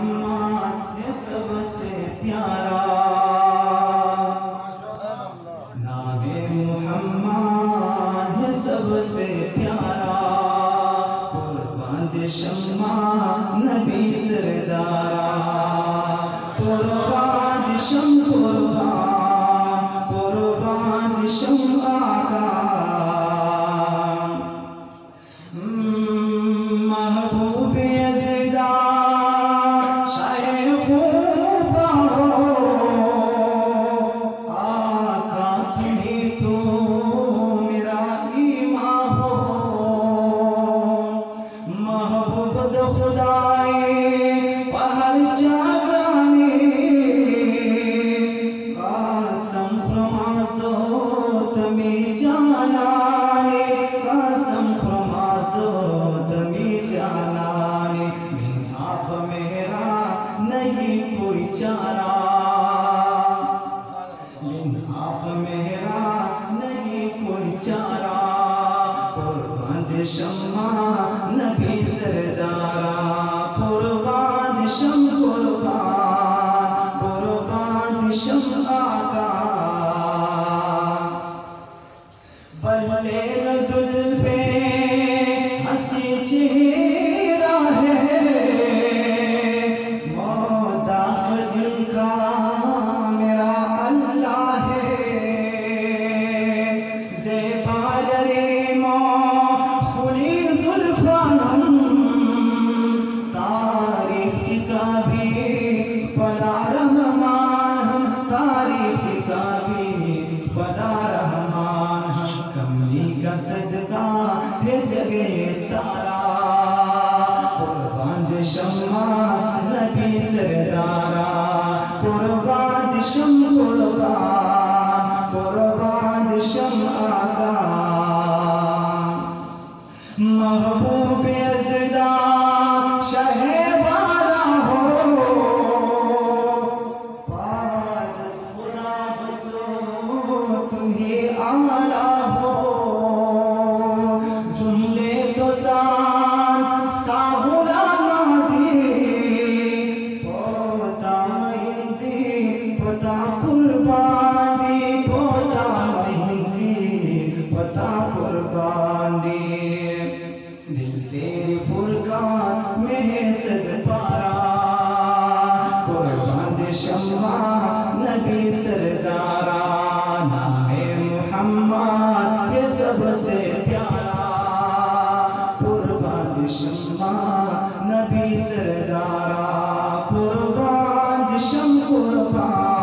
मोहम्मद है सबसे प्यारा, नामे मोहम्मद है सबसे प्यारा। कुर्बान दे शम्मा नबी सरदारा, कुर्बान दे शम्मा, कुर्बान दे शम्मा का महबूब यज़दा शाहे खूबा हो, आका तुम्ही तो मेरा ईमान हो। महबूब द खुदाए पहल जाने, कासम खुमासो तमी जाना, कासम खुमासो तमी जाना। आप मेरा नहीं कोई चारा, आप मेरा नहीं कोई चारा। कुर्बान दे शम्मा नबी सरदारा, कुर्बान दे शम, कुर्बान, कुर्बान दे शम्मा का। बल्ले न जुल्फे हंसी चेहरा है, मौदा जिनका मेरा अल्लाह है। ज़ेबाल रे मौ खुली जुल्फानम, तारीफ का भी बड़ा रहमान हम, तारीफ का भी बड़ा रहमान हम। कमली का सदका है जगे सारा, कुर्बान दे शम्मा नबी सरदारा, कुर्बान दे शम, कुर्बान, कुर्बान दे शम्मा का। महबूब यज़दा शाहे बारा हो, पादस खुदा बसो तुम्ही आला हो। जुमले तो साहुला मादी, पोता महिंदी पता कुर्बान दी, पोता महिंदी पता कुर्बान दी। दिल तेरी फुरकान में है सद पारा, कुर्बान दे शम्मा नबी सरदारा। नामे मोहम्मद ये सबसे प्यारा, कुर्बान दे शम्मा नबी सरदारा, कुर्बान दे शम, कुर्बान।